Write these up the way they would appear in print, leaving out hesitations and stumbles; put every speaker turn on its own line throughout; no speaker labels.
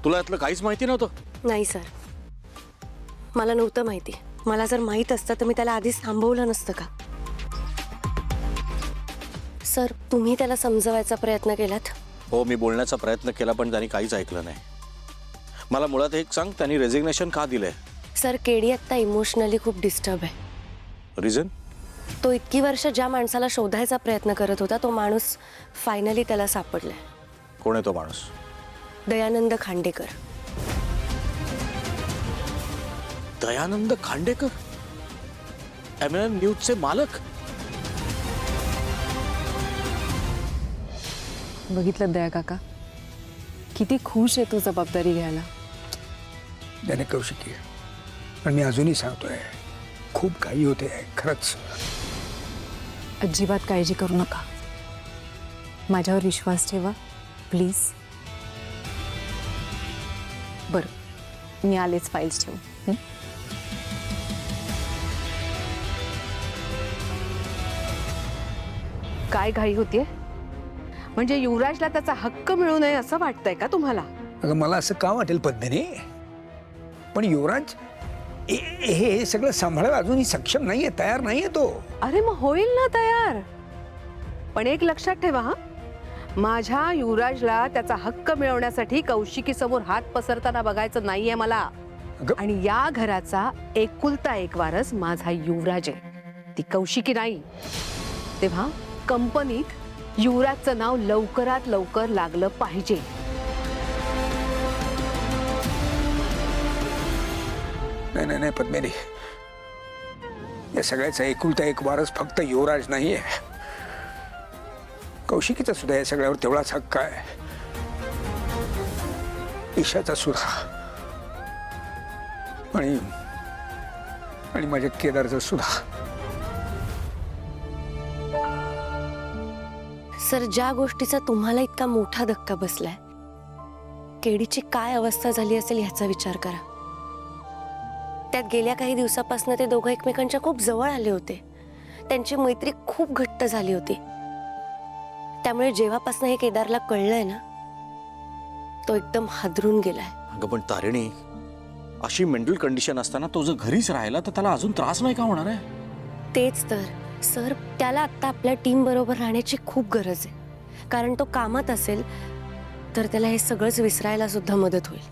तुला यातलं काहीच माहिती नव्हतं?
नाही सर, मला नव्हतं माहिती. मला जर माहीत असतं तर मी त्याला आधीच थांबवलं नसतं का? सर, तुम्ही त्याला समजवायचा प्रयत्न केलात?
हो, मी बोलण्याचा प्रयत्न केला पण त्यांनी काहीच ऐकलं नाही. मला मुळात एक सांग, त्यांनी रेझिग्नेशन का दिलंय?
सर, केडी आत्ता इमोशनली खूप डिस्टर्ब आहे.
रिझन?
तो इतकी वर्ष ज्या माणसाला शोधायचा प्रयत्न करत होता तो माणूस फायनली त्याला सापडलाय.
कोण आहे तो माणूस?
दयानंद खांडेकर.
दयानंद खांडेकर, एमएनएन न्यूजचे मालक.
बघितलं दया काका, किती खुश आहे तो जबाबदारी घ्यायला.
त्याने कौशिकी, पण मी अजूनही सांगतोय, खूप काही होते खरंच.
अजिबात काळजी करू नका, माझ्यावर विश्वास ठेवा प्लीज. बरं, मी आलेच फाईल्स ठेवून.
काय घाई होतीये? म्हणजे युवराजला त्याचा हक्क मिळू नये असं वाटतंय का तुम्हाला?
अगं मला असं का वाटेल पद्मिनी, पण युवराज हे सगळं सांभाळायला अजूनही सक्षम नाहीये, तयार नाहीये तो.
अरे मग होईल ना तयार. पण एक लक्षात ठेवा, हा, माझ्या युवराजला त्याचा हक्क मिळवण्यासाठी कौशिकी समोर हात पसरताना बघायचं नाहीये मला. आणि या घराचा एकुलता एक वारस माझा युवराज आहे, ती कौशिकी नाही. तेव्हा कंपनीत युवराजचं नाव लवकरात लवकर लागलं पाहिजे.
नाही नाही नाही पद्मिनी, या सगळ्याचा एकुलता एक वारस फक्त युवराज नाहीये, कौशिकीचा सुद्धा या सगळ्यावर तेवढाच हक्क आहे. ईशाचा सुद्धा, आणि माझ्या केदारचा सुद्धा.
सर, ज्या गोष्टीचा तुम्हाला इतका मोठा धक्का बसलाय, केडीची काय अवस्था झाली असेल ह्याचा विचार करा. त्यात गेल्या काही दिवसापासून ते दोघं एकमेकांच्या खूप जवळ आले होते. त्यांची मैत्री खूप घट्ट झाली होती. त्यामुळे जेव्हापासून हे केदारला कळलंय ना, तो एकदम हादरून गेलाय.
अगं पण तारिणी, अशी मेंटल कंडिशन असताना तो जर घरीच राहिला तर त्याला अजून त्रास नाही का होणार आहे?
तेच तर सर, त्याला आता आपल्या टीम बरोबर राहण्याची खूप गरज आहे. कारण तो कामात असेल तर त्याला हे सगळंच विसरायला सुद्धा मदत होईल.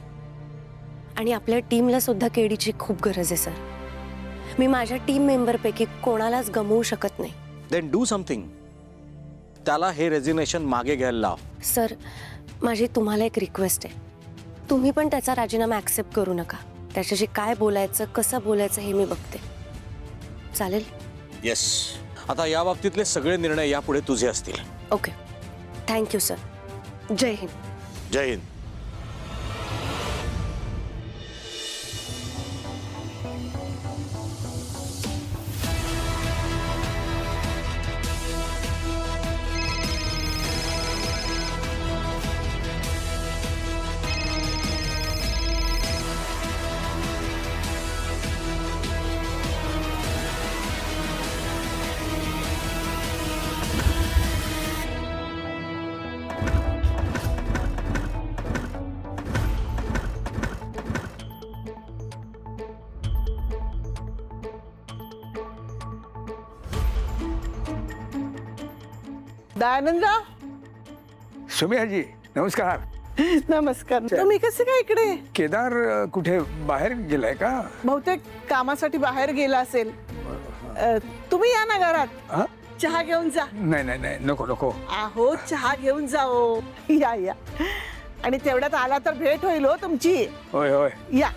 आणि आपल्या टीमला सुद्धा केडीची खूप गरज आहे सर. मी माझ्या टीम मेंबरपैकी कोणालाच गमवू शकत नाही.
Then do something. त्याला हे रेझिग्नेशन मागे घ्यायला लाव.
सर, माझी तुम्हाला एक रिक्वेस्ट आहे, तुम्ही पण त्याचा राजीनामा ॲक्सेप्ट करू नका. त्याच्याशी काय बोलायचं, कसं बोलायचं हे मी बघते. चालेल?
येस. आता या बाबतीतले सगळे निर्णय यापुढे तुझे असतील.
Okay, thank you sir. जय हिंद.
जय हिंद.
दयानंदराव,
सुमियाजी नमस्कार.
नमस्कार. तुम्ही कसे काय इकडे?
केदार कुठे बाहेर गेलाय का?
बहुतेक कामासाठी बाहेर गेला असेल. तुम्ही या ना घरात,
हा?
चहा घेऊन जा.
नाही नाही नाही, नको नको.
आहो, चहा घेऊन जाओ. या या. आणि तेवढ्यात आला तर भेट होईल हो तुमची.
होय होय.
या.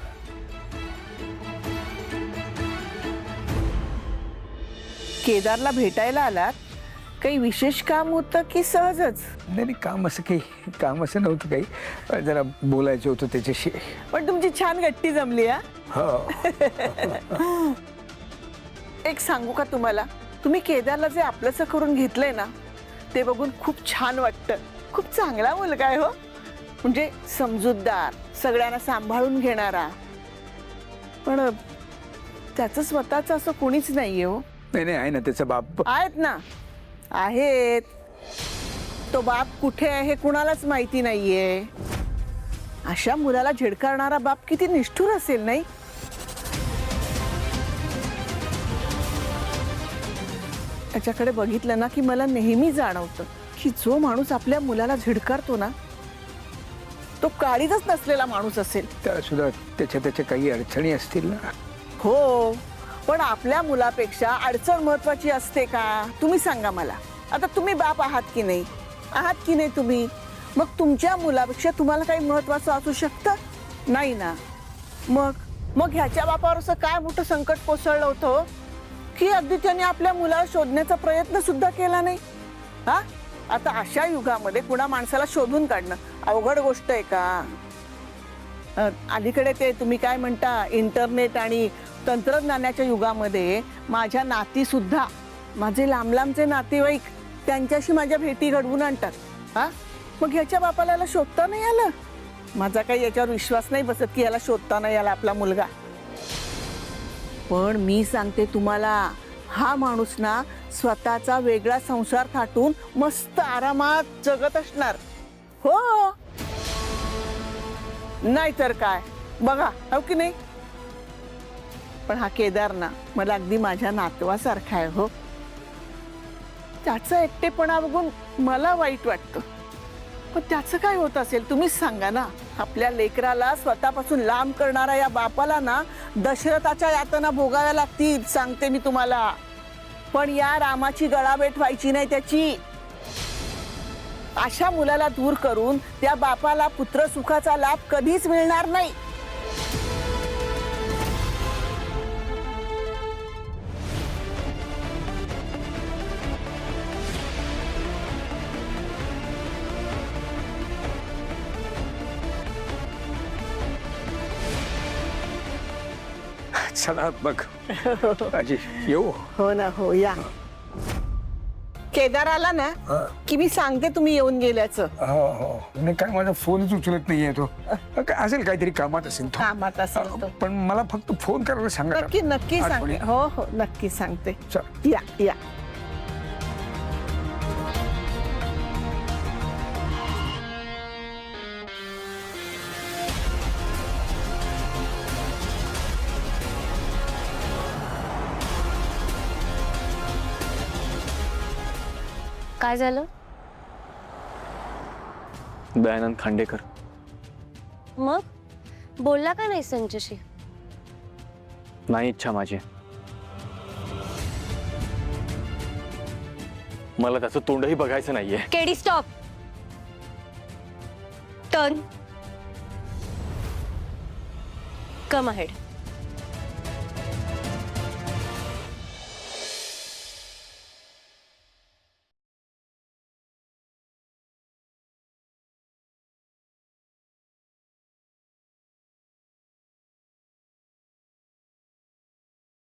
केदारला भेटायला आलात? काही विशेष काम होतं की सहजच?
नाही नाही, काम असं नव्हतं काही, जरा बोलायचं होतं त्याच्याशी.
पण तुमची छान गट्टी जमली.
हो.
एक सांगू का तुम्हाला, तुम्ही केदारला जे आपलंसं करून घेतलंय ना, ते बघून खूप छान वाटतं. खूप चांगला मुलगा आहे हो, म्हणजे समजूतदार, सगळ्यांना सांभाळून घेणारा. पण त्याचं स्वतःचं असं कोणीच नाहीये हो.
नाही नाही, आहे ना त्याचा बाप.
आहेत ना, आहेत. तो बाप कुठे आहे हे कुणालाच माहिती नाहीये. अशा मुलाला झिडकारणारा बाप किती निष्ठुर असेल नाही. त्याच्याकडे बघितलं ना की मला नेहमी जाणवतं की जो माणूस आपल्या मुलाला झिडकारतो ना तो काळीजच नसलेला माणूस असेल.
त्या सुद्धा त्याच्या काही अडचणी असतील ना.
हो, पण आपल्या मुलापेक्षा अडचण महत्वाची असते का? तुम्ही सांगा मला. आता तुम्ही बाप आहात की नाही? आहात की नाही तुम्ही? मग तुमच्या मुलापेक्षा तुम्हाला काही महत्वाचं असू शकतं? नाही ना. मग ह्याच्या बापावर असं काय मोठं संकट कोसळलं होतं की अगदी त्याने आपल्या मुलाला शोधण्याचा प्रयत्न सुद्धा केला नाही. हा, आता अशा युगामध्ये कुणा माणसाला शोधून काढणं अवघड गोष्ट आहे का? अलीकडे ते तुम्ही काय म्हणता इंटरनेट आणि तंत्रज्ञानाच्या युगामध्ये माझ्या नाती सुद्धा, माझे लांब लांबचे नातेवाईक त्यांच्याशी माझ्या भेटी घडवून आणतात. हा, मग ह्याच्या बापाला याला शोधता नाही आलं? माझा काही याच्यावर विश्वास नाही बसत की याला शोधता नाही आला आपला मुलगा. पण मी सांगते तुम्हाला, हा माणूस ना स्वतःचा वेगळा संसार थाटून मस्त आरामात जगत असणार. हो, नाहीतर काय, बघा हो की नाही. पण हा केदार ना मला अगदी माझ्या नातवासारखा आहे. हो, त्याचा एकटेपणा बघून मला वाईट वाटतं. पण त्याचं काय होत असेल तुम्हीच सांगा ना. आपल्या लेकराला स्वतःपासून लांब करणाऱ्या या बापाला ना दशरथाच्या यातना भोगाव्या लागतील, सांगते मी तुम्हाला. पण या रामाची गळाभेट व्हायची नाही त्याची. अशा मुलाला दूर करून त्या बापाला पुत्र सुखाचा लाभ कधीच मिळणार नाही.
चला मग आजी येऊ.
हो ना, हो या. केदार आला ना की मी सांगते तुम्ही येऊन गेल्याचं.
हो हो, नाही काय माझा फोनच उचलत नाहीये तो. असेल काहीतरी कामात असेल तो.
कामात असेल तो.
पण मला फक्त फोन करायला सांगा.
नक्की नक्की सांगते.
आठवणी.
हो हो, नक्की सांगते.
चल.
या या.
काय झालं?
दयानंद खांडेकर.
मग बोलला का नाही संजयशी?
नाही इच्छा माझी. मला त्याचं तोंडही बघायचं नाहीये.
KD stop. टर्न. कम अहेड.